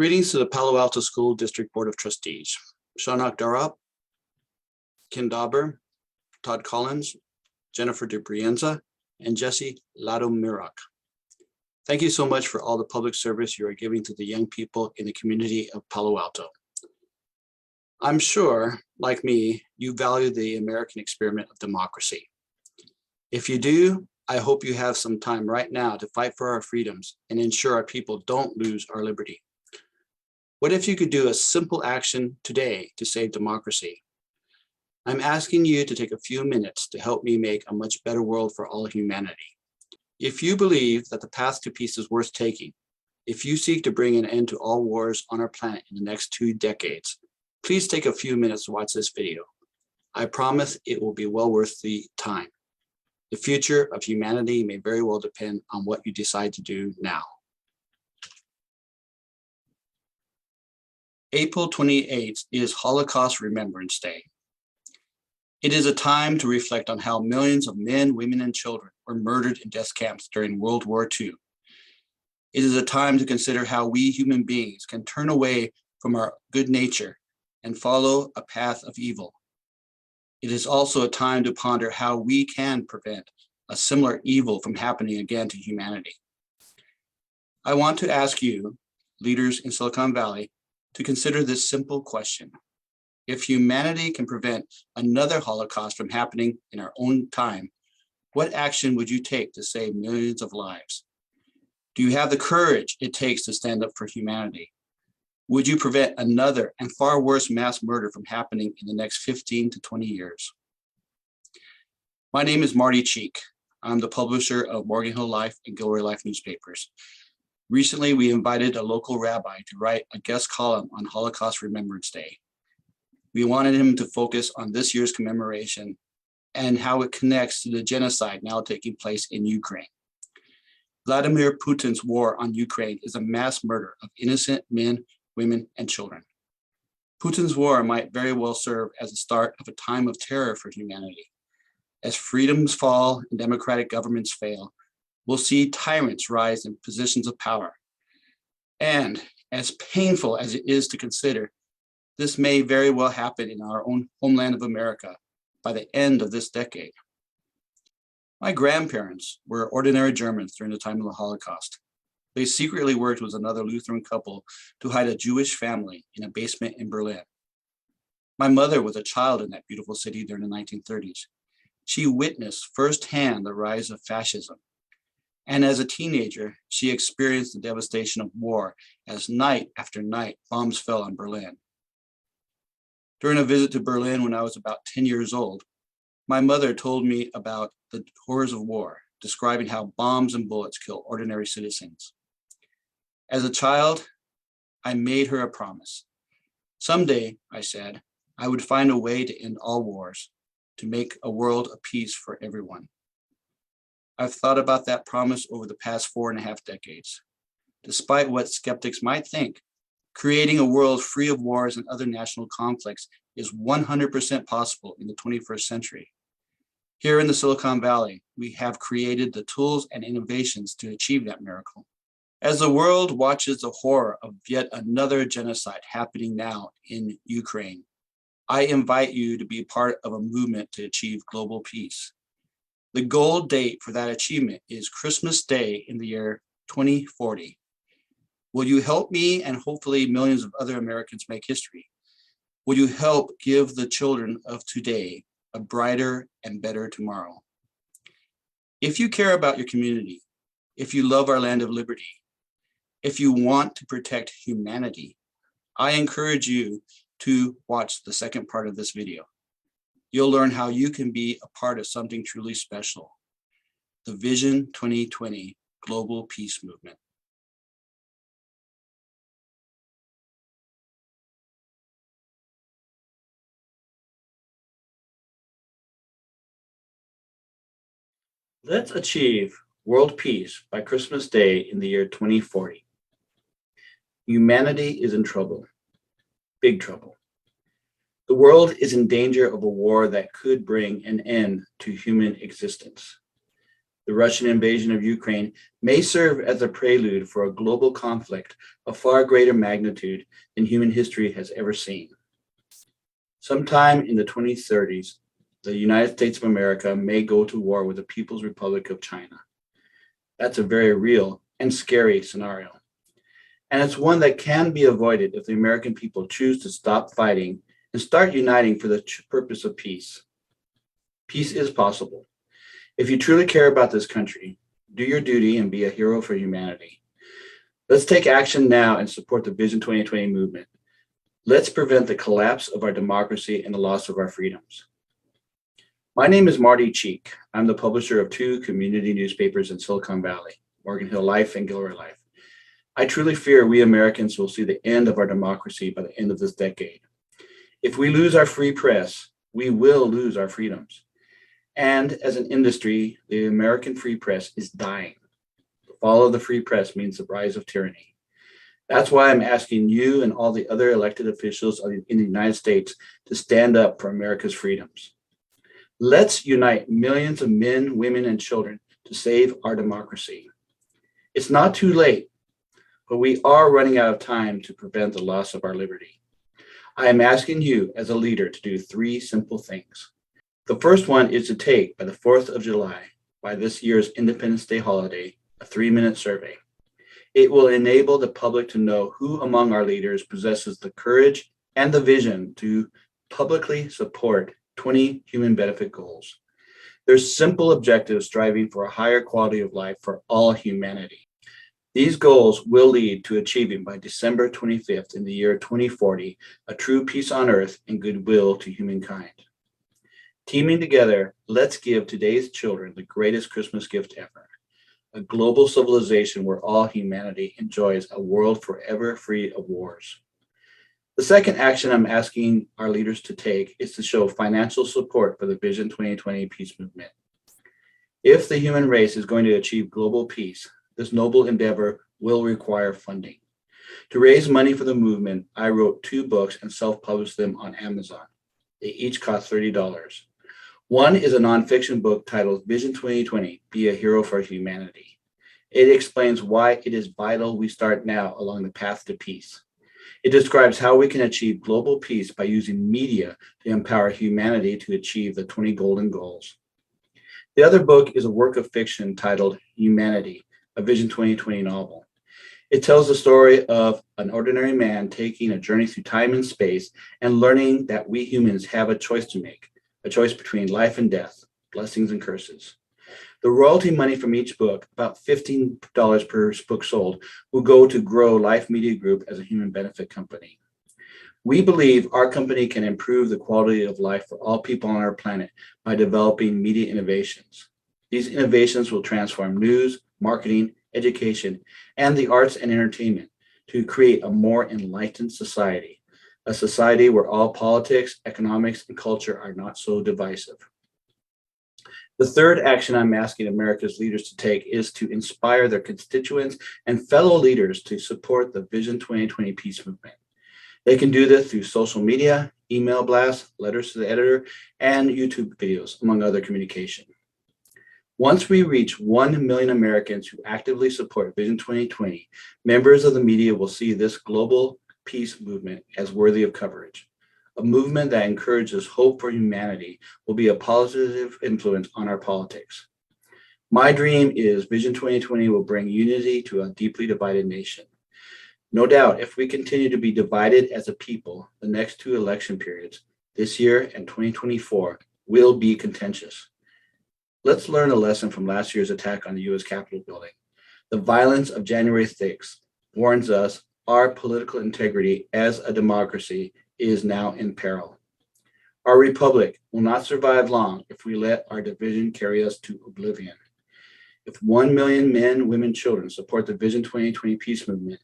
Greetings to the Palo Alto School District Board of Trustees. Shanak Darab, Ken Dauber, Todd Collins, Jennifer DeBrienza, and Jesse Lado-Mirak. Thank you so much for all the public service you are giving to the young people in the community of Palo Alto. I'm sure, like me, you value the American experiment of democracy. If you do, I hope you have some time right now to fight for our freedoms and ensure our people don't lose our liberty. What if you could do a simple action today to save democracy? I'm asking you to take a few minutes to help me make a much better world for all humanity. If you believe that the path to peace is worth taking, if you seek to bring an end to all wars on our planet in the next 2 decades, please take a few minutes to watch this video. I promise it will be well worth the time. The future of humanity may very well depend on what you decide to do now. April 28th is Holocaust Remembrance Day. It is a time to reflect on how millions of men, women, and children were murdered in death camps during World War II. It is a time to consider how we human beings can turn away from our good nature and follow a path of evil. It is also a time to ponder how we can prevent a similar evil from happening again to humanity. I want to ask you, leaders in Silicon Valley, to consider this simple question. If humanity can prevent another Holocaust from happening in our own time, what action would you take to save millions of lives? Do you have the courage it takes to stand up for humanity? Would you prevent another and far worse mass murder from happening in the next 15 to 20 years? My name is Marty Cheek. I'm the publisher of Morgan Hill Life and Gilroy Life newspapers. Recently, we invited a local rabbi to write a guest column on Holocaust Remembrance Day. We wanted him to focus on this year's commemoration and how it connects to the genocide now taking place in Ukraine. Vladimir Putin's war on Ukraine is a mass murder of innocent men, women, and children. Putin's war might very well serve as the start of a time of terror for humanity. As freedoms fall and democratic governments fail, we'll see tyrants rise in positions of power. And as painful as it is to consider, this may very well happen in our own homeland of America by the end of this decade. My grandparents were ordinary Germans during the time of the Holocaust. They secretly worked with another Lutheran couple to hide a Jewish family in a basement in Berlin. My mother was a child in that beautiful city during the 1930s. She witnessed firsthand the rise of fascism. And as a teenager, she experienced the devastation of war as night after night bombs fell on Berlin. During a visit to Berlin when I was about 10 years old, my mother told me about the horrors of war, describing how bombs and bullets kill ordinary citizens. As a child, I made her a promise. Someday, I said, I would find a way to end all wars, to make a world of peace for everyone. I've thought about that promise over the past 4.5 decades. Despite what skeptics might think, creating a world free of wars and other national conflicts is 100% possible in the 21st century. Here in the Silicon Valley, we have created the tools and innovations to achieve that miracle. As the world watches the horror of yet another genocide happening now in Ukraine, I invite you to be part of a movement to achieve global peace. The goal date for that achievement is Christmas Day in the year 2040. Will you help me and hopefully millions of other Americans make history? Will you help give the children of today a brighter and better tomorrow? If you care about your community, if you love our land of liberty, if you want to protect humanity, I encourage you to watch the second part of this video. You'll learn how you can be a part of something truly special, the Vision-2020 Global Peace Movement. Let's achieve world peace by Christmas Day in the year 2040. Humanity is in trouble, big trouble. The world is in danger of a war that could bring an end to human existence. The Russian invasion of Ukraine may serve as a prelude for a global conflict of far greater magnitude than human history has ever seen. Sometime in the 2030s, the United States of America may go to war with the People's Republic of China. That's a very real and scary scenario. And it's one that can be avoided if the American people choose to stop fighting and start uniting for the purpose of peace. Peace is possible. If you truly care about this country, do your duty and be a hero for humanity. Let's take action now and support the Vision 2020 movement. Let's prevent the collapse of our democracy and the loss of our freedoms. My name is Marty Cheek. I'm the publisher of 2 community newspapers in Silicon Valley, Morgan Hill Life and Gilroy Life. I truly fear we Americans will see the end of our democracy by the end of this decade. If we lose our free press, we will lose our freedoms. And as an industry, the American free press is dying. The fall of the free press means the rise of tyranny. That's why I'm asking you and all the other elected officials in the United States to stand up for America's freedoms. Let's unite millions of men, women, and children to save our democracy. It's not too late, but we are running out of time to prevent the loss of our liberty. I am asking you as a leader to do 3 simple things. The first one is to take, by the 4th of July, by this year's Independence Day holiday, a 3-minute survey. It will enable the public to know who among our leaders possesses the courage and the vision to publicly support 20 human benefit goals. There's simple objectives striving for a higher quality of life for all humanity. These goals will lead to achieving by December 25th in the year 2040 a true peace on earth and goodwill to humankind. Teaming together, let's give today's children the greatest Christmas gift ever, a global civilization where all humanity enjoys a world forever free of wars. The second action I'm asking our leaders to take is to show financial support for the Vision 2020 peace movement. If the human race is going to achieve global peace, this noble endeavor will require funding. To raise money for the movement, I wrote 2 books and self-published them on Amazon. They each cost $30. One is a nonfiction book titled Vision 2020, Be a Hero for Humanity. It explains why it is vital we start now along the path to peace. It describes how we can achieve global peace by using media to empower humanity to achieve the 20 golden goals. The other book is a work of fiction titled Humanity, a Vision 2020 novel. It tells the story of an ordinary man taking a journey through time and space and learning that we humans have a choice to make, a choice between life and death, blessings and curses. The royalty money from each book, about $15 per book sold, will go to grow Life Media Group as a human benefit company. We believe our company can improve the quality of life for all people on our planet by developing media innovations. These innovations will transform news, marketing, education, and the arts and entertainment to create a more enlightened society, a society where all politics, economics, and culture are not so divisive. The third action I'm asking America's leaders to take is to inspire their constituents and fellow leaders to support the Vision 2020 peace movement. They can do this through social media, email blasts, letters to the editor, and YouTube videos, among other communication. Once we reach 1 million Americans who actively support Vision 2020, members of the media will see this global peace movement as worthy of coverage. A movement that encourages hope for humanity will be a positive influence on our politics. My dream is Vision 2020 will bring unity to a deeply divided nation. No doubt, if we continue to be divided as a people, the next 2 election periods, this year and 2024, will be contentious. Let's learn a lesson from last year's attack on the U.S. Capitol building. The violence of January 6th warns us our political integrity as a democracy is now in peril. Our republic will not survive long if we let our division carry us to oblivion. If 1 million men, women, children support the Vision 2020 peace movement,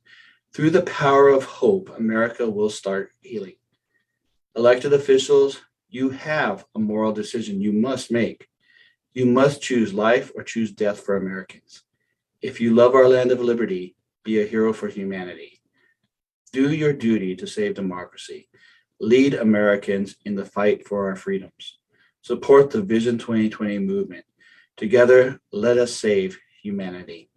through the power of hope, America will start healing. Elected officials, you have a moral decision you must make. You must choose life or choose death for Americans. If you love our land of liberty, be a hero for humanity. Do your duty to save democracy. Lead Americans in the fight for our freedoms. Support the Vision 2020 movement. Together, let us save humanity.